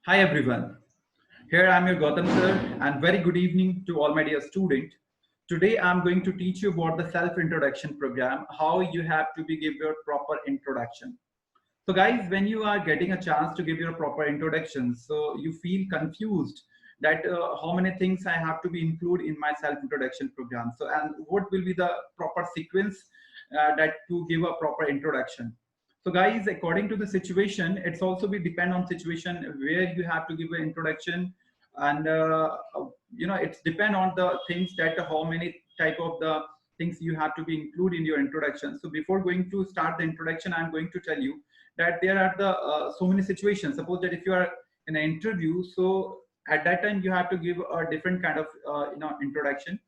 Hi everyone. Here I am your Gautam sir and very good evening to all my dear student. Today I am going to teach you about the self introduction program, how you have to give your proper introduction. So guys, when you are getting a chance to give your proper introduction, so you feel confused that how many things I have to be include in my self introduction program. So and what will be the proper sequence that to give a proper introduction. So guys, according to the situation, it's also be depend on situation where you have to give an introduction, and it's depend on the things that how many type of the things you have to be include in your introduction. So before going to start the introduction, I'm going to tell you that there are the so many situations. Suppose that if you are in an interview, so at that time you have to give a different kind of introduction.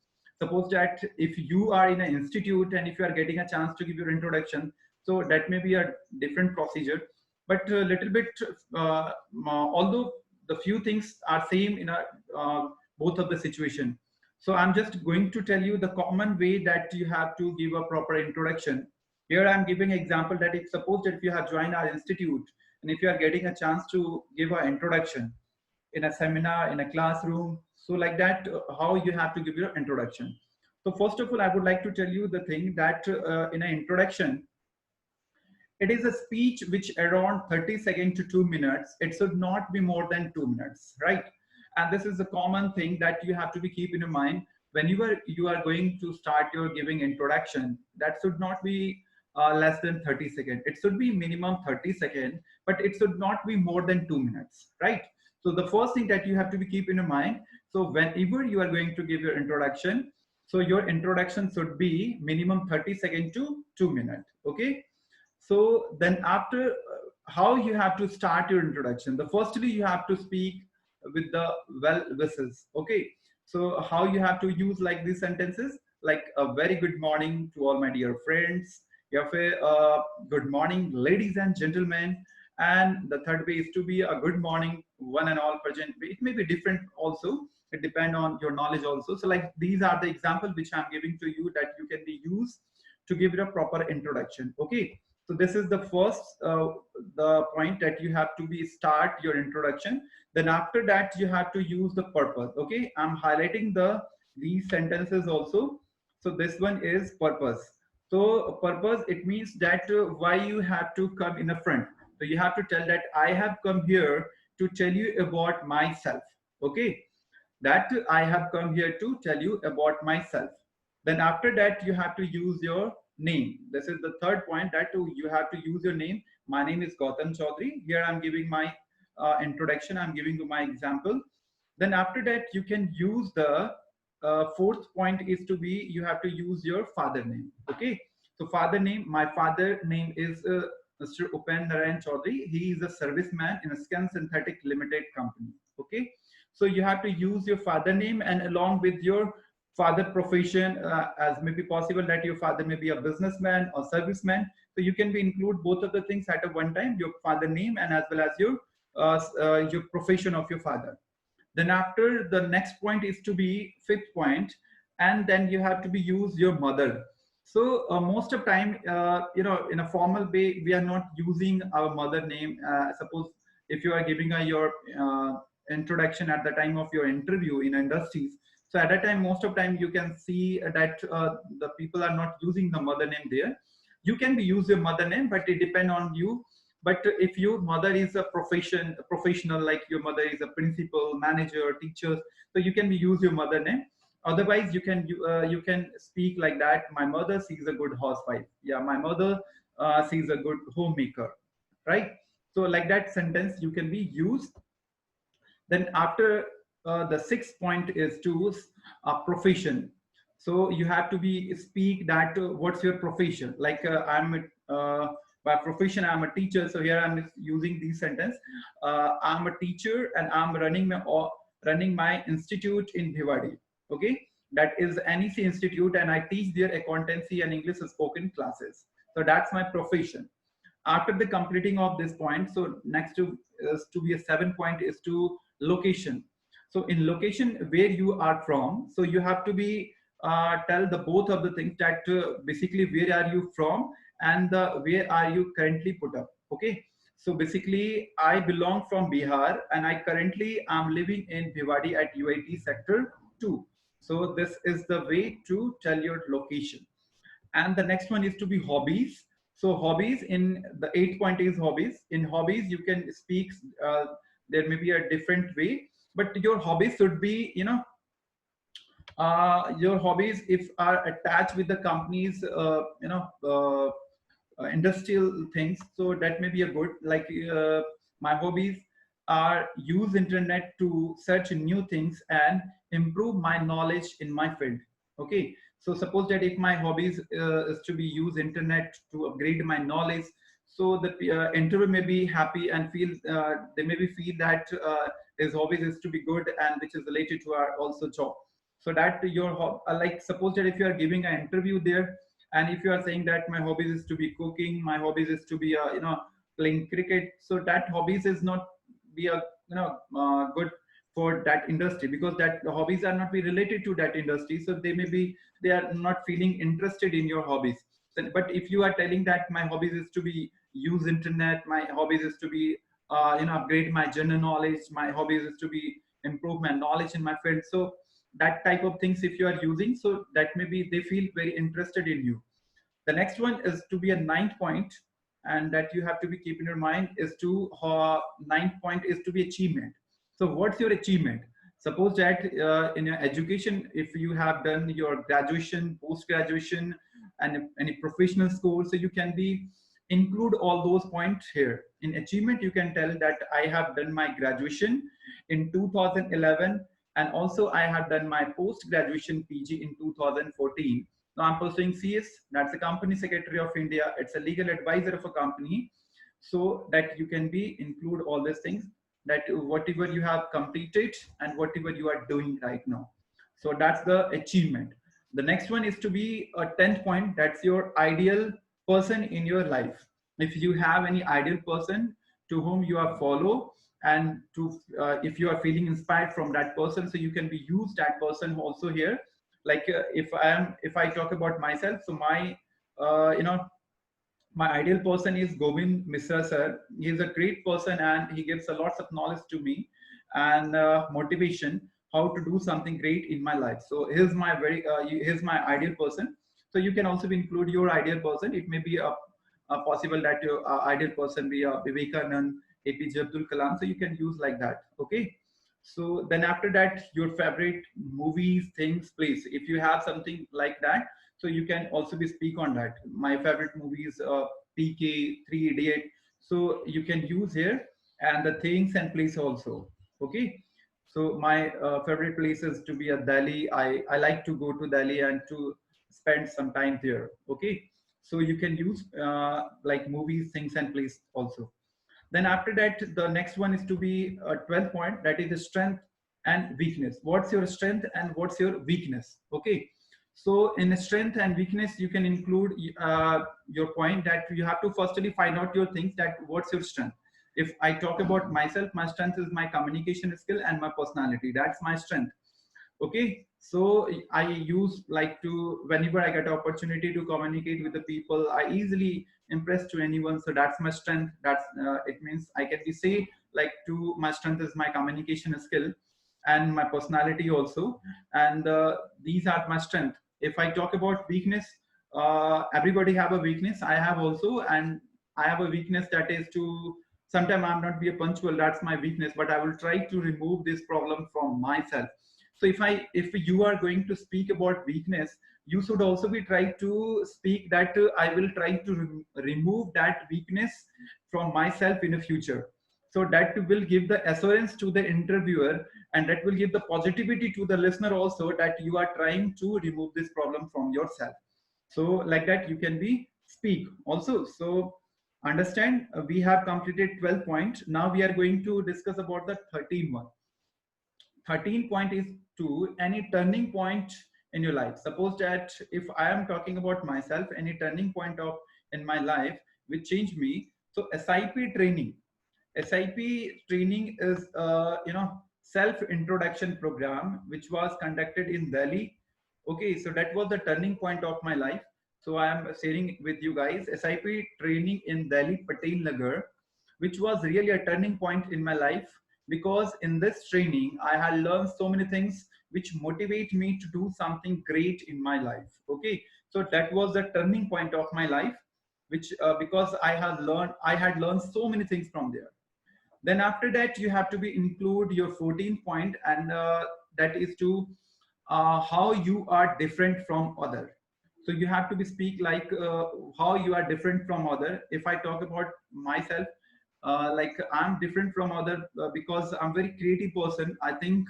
Suppose that if you are in an institute and if you are getting a chance to give your introduction, so that may be a different procedure, but a little bit although the few things are same in a both of the situation. So I'm just going to tell you the common way that you have to give a proper introduction. Here I'm giving an example that if suppose that if you have joined our institute and if you are getting a chance to give an introduction in a seminar, in a classroom, so like that, how you have to give your introduction. So first of all, I would like to tell you the thing that in an introduction, it is a speech which around 30 seconds to 2 minutes. It should not be more than 2 minutes, right? And this is a common thing that you have to be keep in your mind when you are going to start your giving introduction. That should not be less than 30 seconds. It should be minimum 30 seconds, but it should not be more than 2 minutes, right? So the first thing that you have to be keep in your mind. So whenever you are going to give your introduction, so your introduction should be minimum 30 seconds to 2 minutes. Okay, so then after how you have to start your introduction, the firstly you have to speak with the well wishes. Okay, so how you have to use like these sentences, like a very good morning to all my dear friends. You have a good morning ladies and gentlemen. And the third way is to be a good morning one and all present. It may be different also, it depend on your knowledge also. So like these are the example which I'm giving to you that you can be used to give it a proper introduction. Okay, so this is the first the point that you have to be start your introduction. Then after that you have to use the purpose. Okay, I'm highlighting these sentences also. So this one is purpose. So purpose, it means that why you have to come in the front. So you have to tell that I have come here to tell you about myself. Okay, that I have come here to tell you about myself. Then after that, you have to use your name. This is the third point, that you have to use your name. My name is Gautam Chaudhary. Here I'm giving my introduction. I'm giving you my example. Then after that, you can use the fourth point is to be, you have to use your father name. Okay. So father name, my father name is Mr. Upen Narayan Chaudhary. He is a serviceman in a Scan Synthetic Limited company. Okay. So you have to use your father name and along with your father profession, as may be possible that your father may be a businessman or serviceman. So you can be include both of the things at a one time, your father name and as well as your profession of your father. Then after, the next point is to be fifth point, and then you have to be use your mother. So most of time, in a formal way, we are not using our mother name. Suppose if you are giving your introduction at the time of your interview in industries, so at that time, most of time you can see that the people are not using the mother name there. You can be use your mother name, but it depend on you. But if your mother is a professional, like your mother is a principal, manager, teacher, so you can be use your mother name. Otherwise, you can speak like that. My mother, she's a good housewife. Yeah, my mother, she's a good homemaker, right? So like that sentence you can be used. Then after, the sixth point is to profession. So you have to be speak that what's your profession. Like by profession I'm a teacher. So here I'm using this sentence. I'm a teacher and I'm running my institute in Bhiwadi. Okay, that is NEC Institute, and I teach their accountancy and English spoken classes. So that's my profession. After the completing of this point, so next to is to be a 7 point is to location. So in location where you are from, so you have to be tell the both of the things, that basically where are you from and the where are you currently put up. Okay, So basically, I belong from Bihar and I currently am living in Bhiwadi at UIT sector 2. So this is the way to tell your location. And the next one is to be hobbies. So hobbies, in the 8 point is hobbies. In hobbies, you can speak, uh, there may be a different way, but your hobbies should be, your hobbies if are attached with the company's industrial things, so that may be a good, like my hobbies are use internet to search new things and improve my knowledge in my field. Okay, so suppose that if my hobbies is to be use internet to upgrade my knowledge, so the interviewer may be happy and feel they maybe feel that his hobbies is to be good and which is related to our also job. So that your like suppose that if you are giving an interview there, and if you are saying that my hobbies is to be cooking, my hobbies is to be playing cricket, so that hobbies is not be a good for that industry, because that the hobbies are not be related to that industry, so they may be they are not feeling interested in your hobbies. But if you are telling that my hobbies is to be use internet, my hobbies is to be upgrade my general knowledge, my hobbies is to be improve my knowledge in my field, so that type of things if you are using, so that maybe they feel very interested in you. The next one is to be a ninth point, and that you have to be keep in your mind is to ninth point is to be achievement. So what's your achievement? Suppose that in your education, if you have done your graduation, post graduation, and any professional school, so you can be include all those points here. In achievement, you can tell that I have done my graduation in 2011, and also I have done my post graduation PG in 2014. Now I'm pursuing CS, that's the company secretary of India. It's a legal advisor of a company. So that you can be include all these things, that whatever you have completed and whatever you are doing right now. So that's the achievement. The next one is to be a 10th point. That's your ideal person in your life. If you have any ideal person to whom you are follow, and to if you are feeling inspired from that person, so you can be use that person also here. Like if I talk about myself, so my my ideal person is Govind Misra sir. He is a great person and he gives a lots of knowledge to me and motivation how to do something great in my life. So here's my ideal person. So you can also include your ideal person. It may be a possible that your ideal person be Vivekanand, APJ Abdul Kalam. So you can use like that. Okay. So then after that, your favorite movies, things, place. If you have something like that, so you can also be speak on that. My favorite movies, PK, Three Idiot. So you can use here, and the things and place also. Okay. So my favorite place is to be at Delhi. I like to go to Delhi and to spend some time there. Okay. So you can use like movies, things and place also. Then after that, the next one is to be a 12th point, that is the strength and weakness. What's your strength and what's your weakness? Okay. So in strength and weakness, you can include your point that you have to firstly find out your things, that what's your strength. If I talk about myself, my strength is my communication skill and my personality. That's my strength. Okay, so I use like to whenever I get opportunity to communicate with the people, I easily impress to anyone. So that's my strength. That's it means I can be say like to my strength is my communication skill and my personality also, and these are my strength. If I talk about weakness, everybody have a weakness. I have also, and I have a weakness that is to sometimes I'm not be a punctual. That's my weakness, but I will try to remove this problem from myself. So if you are going to speak about weakness, you should also be try to speak that I will try to remove that weakness from myself in the future. So that will give the assurance to the interviewer, and that will give the positivity to the listener also, that you are trying to remove this problem from yourself. So like that you can be speak also. So understand, we have completed 12 points. Now we are going to discuss about the 13 one. 13 point is to any turning point in your life. Suppose that if I am talking about myself, any turning point of in my life which changed me. So SIP training. SIP training is self introduction program which was conducted in Delhi. Okay, so that was the turning point of my life. So I am sharing with you guys SIP training in Delhi Patel Nagar, which was really a turning point in my life, because in this training I had learned so many things which motivate me to do something great in my life. Okay, so that was the turning point of my life, which because I had learned so many things from there. Then after that you have to be include your 14th point, and that is to how you are different from other. So you have to be speak like how you are different from other. If I talk about myself, like I'm different from other because I'm very creative person. I think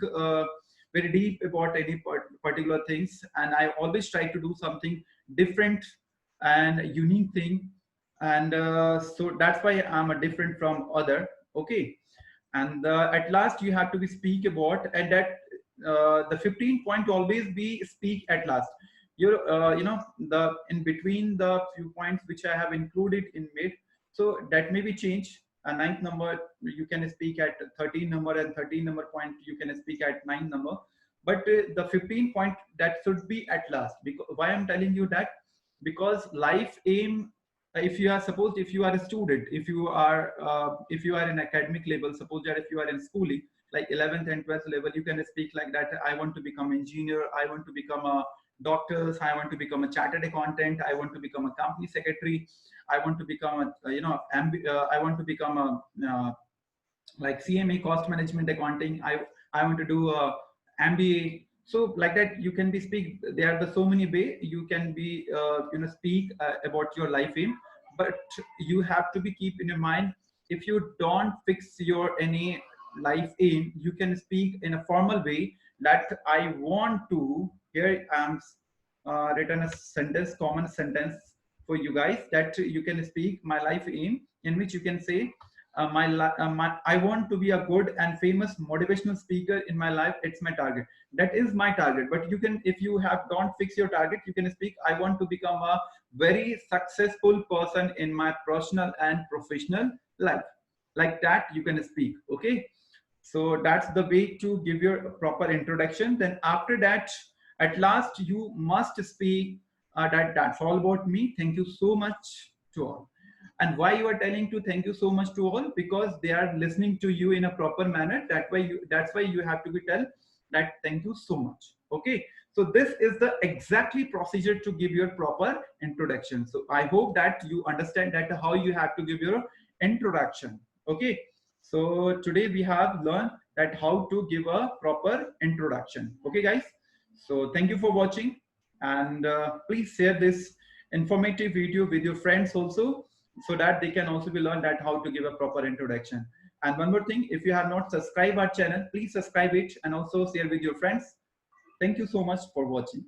very deep about any particular things, and I always try to do something different and unique thing. And so that's why I'm a different from other. Okay, and at last you have to be speak about, and that the 15 point always be speak at last. You know, the in between the few points which I have included in mid, so that may be changed. A ninth number you can speak at 13 number, and 13 number point you can speak at 9 number. But the 15 point that should be at last. Because why I'm telling you that, because life aim, if you are supposed, if you are a student, if you are in academic level, suppose that if you are in schooling like 11th and 12th level, you can speak like that: I want to become engineer, I want to become a doctor, I want to become a chartered accountant, I want to become a company secretary, I want to become a I want to become a like CMA, cost management accounting. I want to do a MBA. So like that, you can be speak. There are the so many way you can be speak about your life aim, but you have to be keep in your mind. If you don't fix your any life aim, you can speak in a formal way that I want to. Here I'm written a sentence, common sentence for you guys, that you can speak my life aim, in which you can say I want to be a good and famous motivational speaker in my life. It's my target. That is my target. But you can, if you have don't fix your target, you can speak, I want to become a very successful person in my personal and professional life. Like that, you can speak. Okay. So that's the way to give your proper introduction. Then after that, at last, you must speak that's all about me. Thank you so much to all. And why you are telling to thank you so much to all? Because they are listening to you in a proper manner. That's why you have to be tell that thank you so much. Okay. So this is the exactly procedure to give your proper introduction. So I hope that you understand that how you have to give your introduction. Okay. So today we have learned that how to give a proper introduction. Okay, guys. So thank you for watching, and please share this informative video with your friends also, so that they can also be learned that how to give a proper introduction. And one more thing, if you have not subscribed our channel, please subscribe it and also share with your friends. Thank you so much for watching.